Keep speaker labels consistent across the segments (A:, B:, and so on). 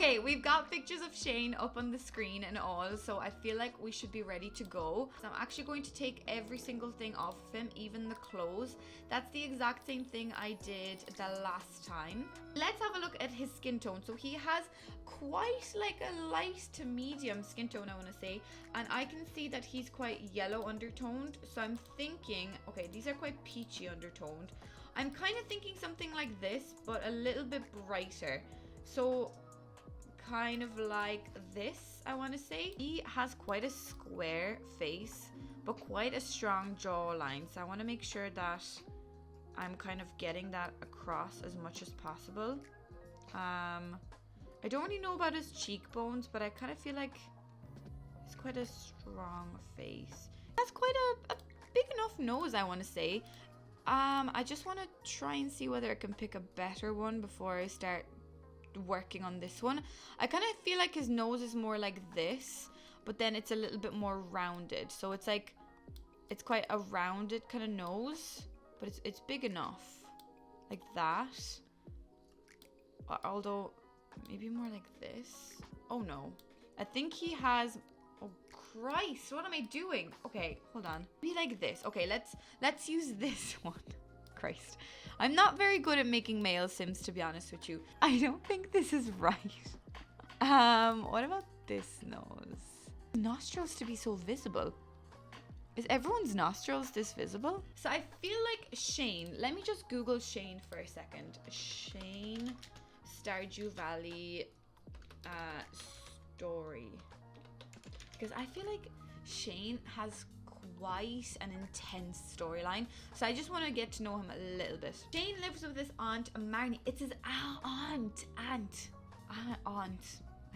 A: Okay, we've got pictures of Shane up on the screen and all, so I feel like we should be ready to go. So I'm actually going to take every single thing off of him, even the clothes. That's the exact same thing I did the last time. Let's have a look at his skin tone. So he has quite like a light to medium skin tone, I want to say, and I can see that he's quite yellow undertoned. So I'm thinking, okay, these are quite peachy undertoned. I'm kind of thinking something like this, but a little bit brighter. So kind of like this, I want to say. He has quite a square face, but quite a strong jawline. So I want to make sure that I'm kind of getting that across as much as possible. I don't really know about his cheekbones, but I kind of feel like it's quite a strong face. That's quite a big enough nose, I want to say. I just want to try and see whether I can pick a better one before I start working on this one. I kind of feel like his nose is more like this, but then it's a little bit more rounded. So it's like, it's quite a rounded kind of nose, but it's big enough. Like that. Although, maybe more like this. Oh no. I think he has... Oh Christ, what am I doing? Okay, hold on. Be like this. Okay, let's use this one. Christ. I'm not very good at making male Sims, to be honest with you. I don't think this is right. What about this nose? Nostrils to be so visible. Is everyone's nostrils this visible? So I feel like Shane, let me just Google Shane for a second. Shane Stardew Valley story. Because I feel like Shane has quite an intense storyline. So I just want to get to know him a little bit. Shane lives with his aunt, Marnie. It's his aunt. I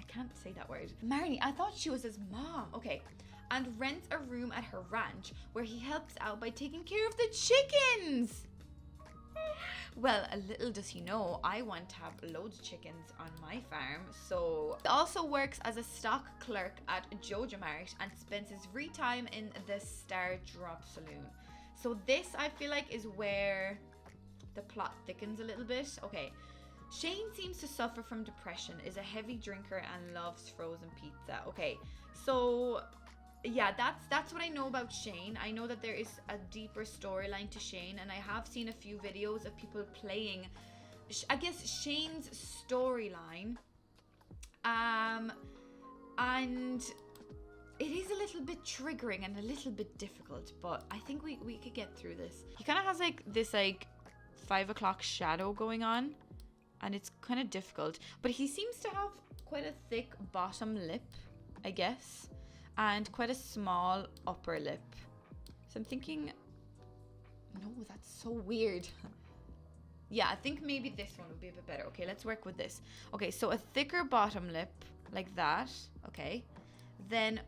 A: can't say that word. Marnie, I thought she was his mom. Okay. And rents a room at her ranch where he helps out by taking care of the chickens. Well, a little does he know, I want to have loads of chickens on my farm. So he also works as a stock clerk at Jojo Mart and spends his free time in the Star Drop Saloon. So this, I feel like, is where the plot thickens a little bit. Okay. Shane seems to suffer from depression, is a heavy drinker, and loves frozen pizza. Okay, so yeah, that's what I know about Shane. I know that there is a deeper storyline to Shane, and I have seen a few videos of people playing, I guess, Shane's storyline. And it is a little bit triggering and a little bit difficult, but I think we could get through this. He kind of has like this like 5 o'clock shadow going on, and it's kind of difficult, but he seems to have quite a thick bottom lip, I guess, and quite a small upper lip. So I'm thinking, no, that's so weird. Yeah, I think maybe this one would be a bit better. Okay, let's work with this. Okay, so a thicker bottom lip like that. Okay, then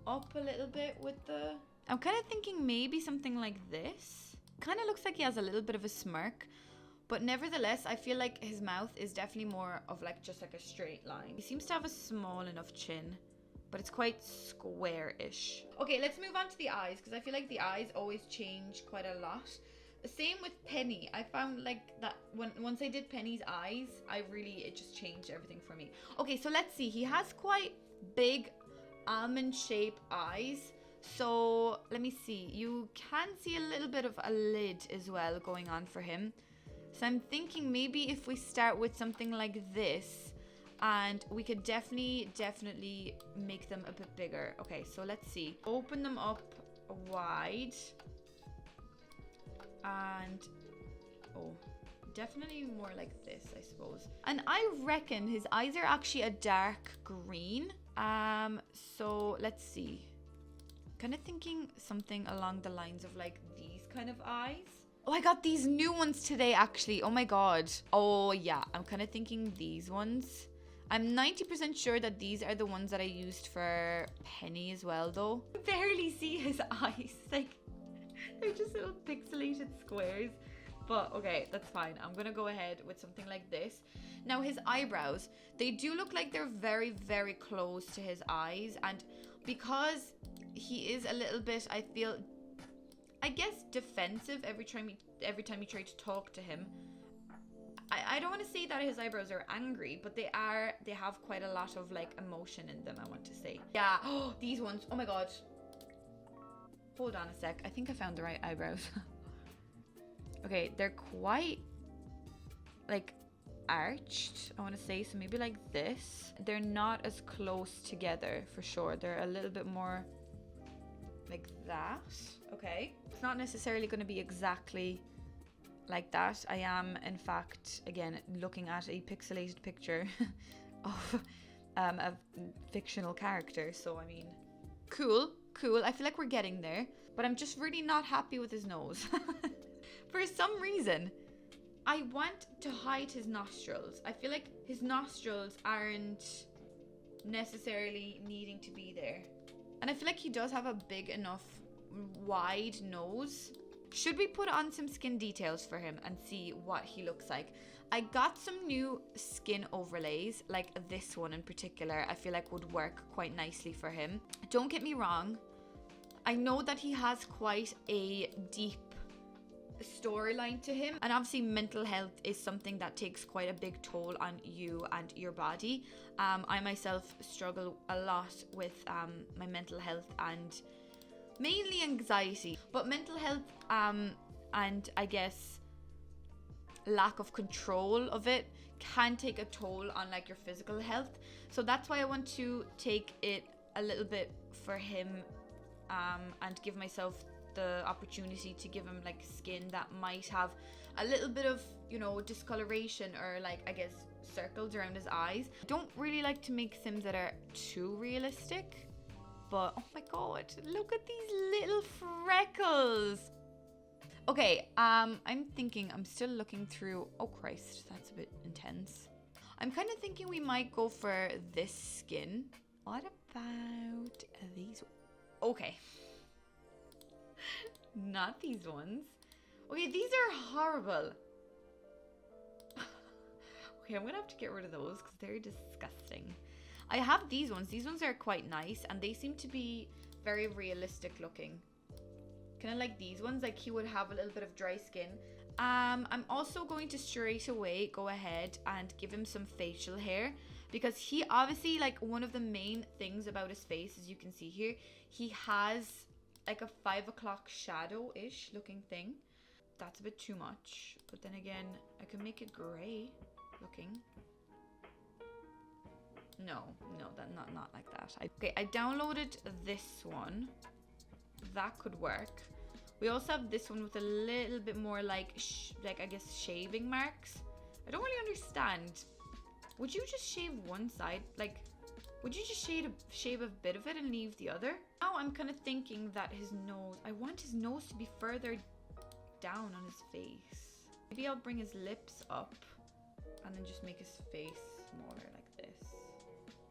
A: up a little bit with the... I'm kind of thinking maybe something like this. Kind of looks like he has a little bit of a smirk, but nevertheless, I feel like his mouth is definitely more of like just like a straight line. He seems to have a small enough chin, but it's quite square-ish. Okay, let's move on to the eyes, because I feel like the eyes always change quite a lot. Same with Penny. I found like that once I did Penny's eyes, it just changed everything for me. Okay, so let's see. He has quite big almond-shaped eyes. So let me see. You can see a little bit of a lid as well going on for him. So I'm thinking maybe if we start with something like this, and we could definitely make them a bit bigger. Okay, so let's see. Open them up wide. And, oh, definitely more like this, I suppose. And I reckon his eyes are actually a dark green. So let's see. Kind of thinking something along the lines of like these kind of eyes. Oh, I got these new ones today, actually. Oh my god. Oh yeah, I'm kind of thinking these ones. I'm 90% sure that these are the ones that I used for Penny as well, though. I barely see his eyes. Like, they're just little pixelated squares. But okay, that's fine. I'm gonna go ahead with something like this. Now his eyebrows, they do look like they're very close to his eyes, and because he is a little bit, I feel, I guess, defensive every time you try to talk to him, I don't want to say that his eyebrows are angry, but they have quite a lot of like emotion in them, I want to say. Yeah, oh, these ones, oh my god. Hold on a sec, I think I found the right eyebrows. Okay, they're quite like arched, I want to say, so maybe like this. They're not as close together for sure. They're a little bit more like that. Okay, it's not necessarily going to be exactly like that. I am in fact again looking at a pixelated picture of a fictional character, so I mean, cool. I feel like we're getting there, but I'm just really not happy with his nose. For some reason I want to hide his nostrils. I feel like his nostrils aren't necessarily needing to be there, and I feel like he does have a big enough wide nose. Should we put on some skin details for him and see what he looks like? I got some new skin overlays, like this one in particular, I feel like would work quite nicely for him. Don't get me wrong, I know that he has quite a deep storyline to him, and obviously mental health is something that takes quite a big toll on you and your body. I myself struggle a lot with my mental health and mainly anxiety, but mental health and I guess lack of control of it can take a toll on like your physical health. So that's why I want to take it a little bit for him and give myself the opportunity to give him like skin that might have a little bit of, you know, discoloration or like I guess circles around his eyes. Don't really like to make Sims that are too realistic, but oh my god, look at these little freckles. Okay, I'm thinking, I'm still looking through, oh Christ, that's a bit intense. I'm kind of thinking we might go for this skin. What about these? Okay. Not these ones. Okay, these are horrible. Okay, I'm gonna have to get rid of those because they're disgusting. I have these ones. These ones are quite nice and they seem to be very realistic looking. Kind of like these ones, like he would have a little bit of dry skin. I'm also going to straight away go ahead and give him some facial hair, because he obviously, like, one of the main things about his face, as you can see here, he has like a 5 o'clock shadow-ish looking thing. That's a bit too much, but then again, I can make it gray looking. No, that not like that. Okay, I downloaded this one. That could work. We also have this one with a little bit more like I guess shaving marks. I don't really understand. Would you just shave one side? Like, would you just shave a bit of it and leave the other? Now I'm kind of thinking that his nose, I want his nose to be further down on his face. Maybe I'll bring his lips up and then just make his face smaller like this.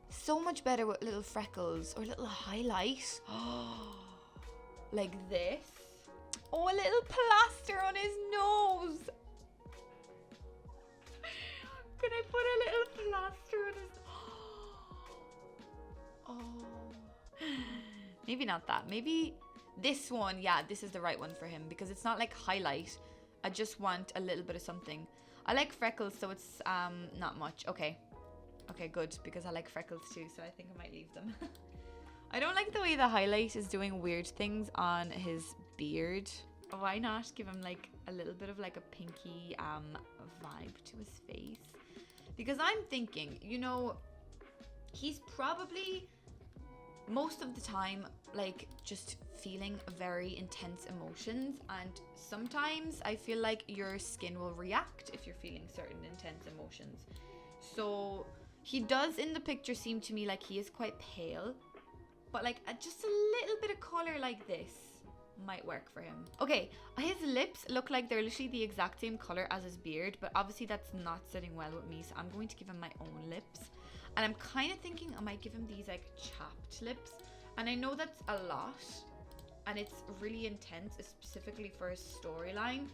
A: So much better with little freckles or little highlight. Like this. Oh, a little plaster on his nose. Can I put a little plaster on his... Oh. Maybe not that. Maybe this one. Yeah, this is the right one for him because it's not like highlight. I just want a little bit of something. I like freckles, so it's not much. Okay. Okay, good, because I like freckles too, so I think I might leave them. I don't like the way the highlight is doing weird things on his beard. Why not give him like a little bit of like a pinky vibe to his face? Because I'm thinking, you know, he's probably most of the time like just feeling very intense emotions, and sometimes I feel like your skin will react if you're feeling certain intense emotions. So he does in the picture seem to me like he is quite pale, but like just a little bit of color like this might work for him. Okay, his lips look like they're literally the exact same color as his beard, but obviously that's not sitting well with me, so I'm going to give him my own lips. And I'm kind of thinking I might give him these like chapped lips, and I know that's a lot and it's really intense, specifically for his storyline,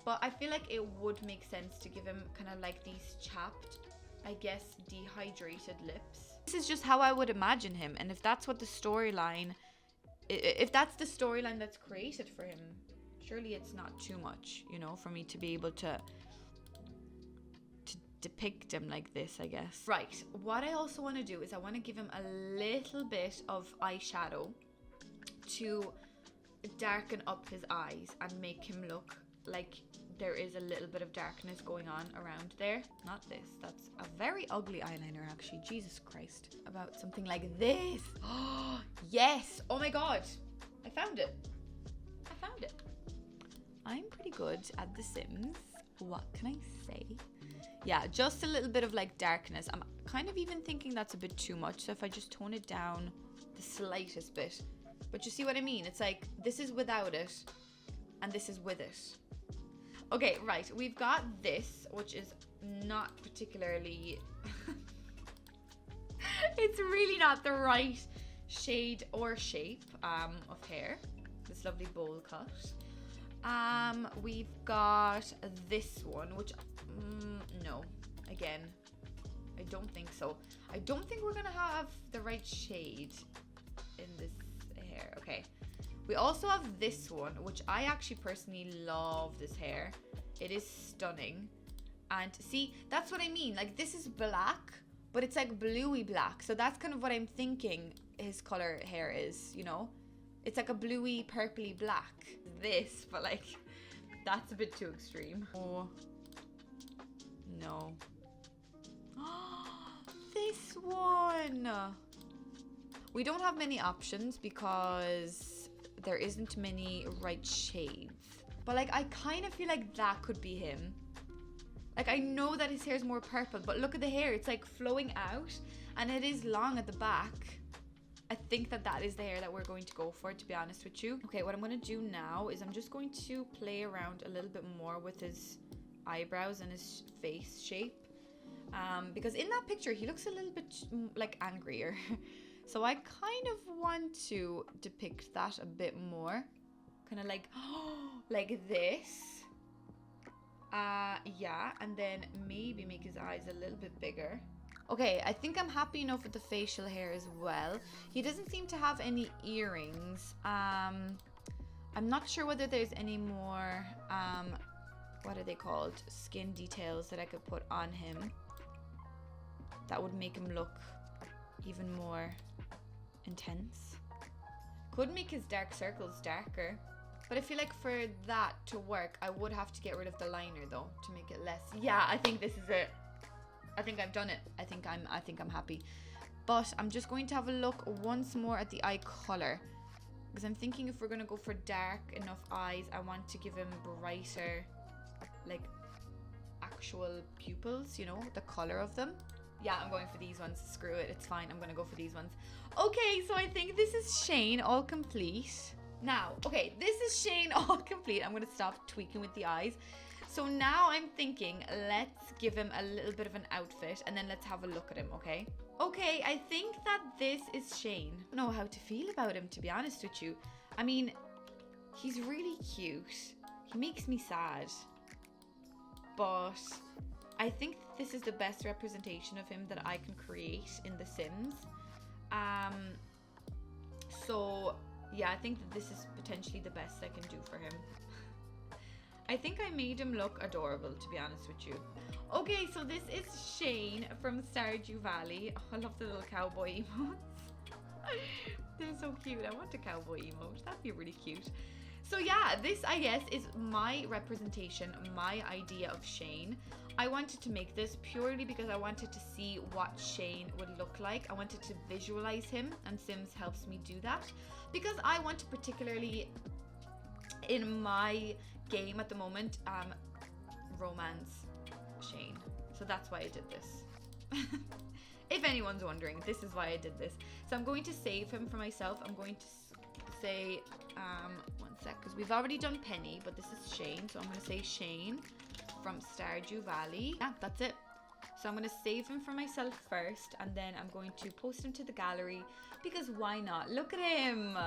A: but I feel like it would make sense to give him kind of like these chapped, I guess, dehydrated lips. This is just how I would imagine him, and if that's what the storyline, if that's the storyline that's created for him, surely it's not too much, you know, for me to be able to depict him like this, I guess. Right, what I also want to do is I want to give him a little bit of eyeshadow to darken up his eyes and make him look like there is a little bit of darkness going on around there. Not this. That's a very ugly eyeliner, actually. Jesus Christ. About something like this. Oh, yes. Oh my God. I found it. I found it. I'm pretty good at The Sims. What can I say? Yeah, just a little bit of like darkness. I'm kind of even thinking that's a bit too much. So if I just tone it down the slightest bit. But you see what I mean? It's like this is without it and this is with it. Okay, right. We've got this, which is not particularly... It's really not the right shade or shape of hair. This lovely bowl cut. We've got this one, which... no. Again, I don't think so. I don't think we're going to have the right shade in this hair. Okay. We also have this one, which I actually personally love this hair. It is stunning. And see, that's what I mean. Like, this is black, but it's like bluey black. So that's kind of what I'm thinking his color hair is, you know? It's like a bluey, purpley black. This, but like, that's a bit too extreme. Oh, no. This one. We don't have many options because there isn't many right shades. But like, I kind of feel like that could be him. Like, I know that his hair is more purple, but look at the hair. It's like flowing out and it is long at the back. I think that that is the hair that we're going to go for, to be honest with you. Okay, what I'm going to do now is I'm just going to play around a little bit more with his eyebrows and his face shape. Because in that picture, he looks a little bit like angrier. So I kind of want to depict that a bit more. Kind of like, like this. Yeah, and then maybe make his eyes a little bit bigger. Okay, I think I'm happy enough with the facial hair as well. He doesn't seem to have any earrings. I'm not sure whether there's any more, what are they called? Skin details that I could put on him. That would make him look even more intense. Could make his dark circles darker. But I feel like for that to work, I would have to get rid of the liner though, to make it less. Yeah, I think this is it. I think I've done it. I think I'm happy. But I'm just going to have a look once more at the eye color. Because I'm thinking if we're going to go for dark enough eyes, I want to give him brighter, like, actual pupils, you know, the color of them. Yeah, I'm going for these ones. Screw it. It's fine. I'm going to go for these ones. Okay, so I think this is Shane all complete. Now, okay, this is Shane all complete. I'm going to stop tweaking with the eyes. So now I'm thinking, let's give him a little bit of an outfit and then let's have a look at him, okay? Okay, I think that this is Shane. I don't know how to feel about him, to be honest with you. I mean, he's really cute. He makes me sad. But I think this is the best representation of him that I can create in The Sims. So yeah, I think that this is potentially the best I can do for him. I think I made him look adorable, to be honest with you. Okay, so this is Shane from Stardew Valley. Oh, I love the little cowboy emotes. They're so cute. I want a cowboy emote. That'd be really cute. So yeah, this, I guess, is my representation, my idea of Shane. I wanted to make this purely because I wanted to see what Shane would look like. I wanted to visualize him, and Sims helps me do that. Because I want to particularly, in my game at the moment, romance Shane. So that's why I did this. If anyone's wondering, this is why I did this. So I'm going to save him for myself. I'm going to say, one sec, because we've already done Penny, but this is Shane. So I'm going to say Shane from Stardew Valley. Yeah, that's it. So I'm going to save him for myself first, and then I'm going to post him to the gallery, because why not? Look at him.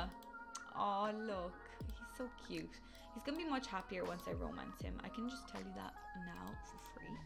A: Oh, look. He's so cute. He's going to be much happier once I romance him. I can just tell you that now for free.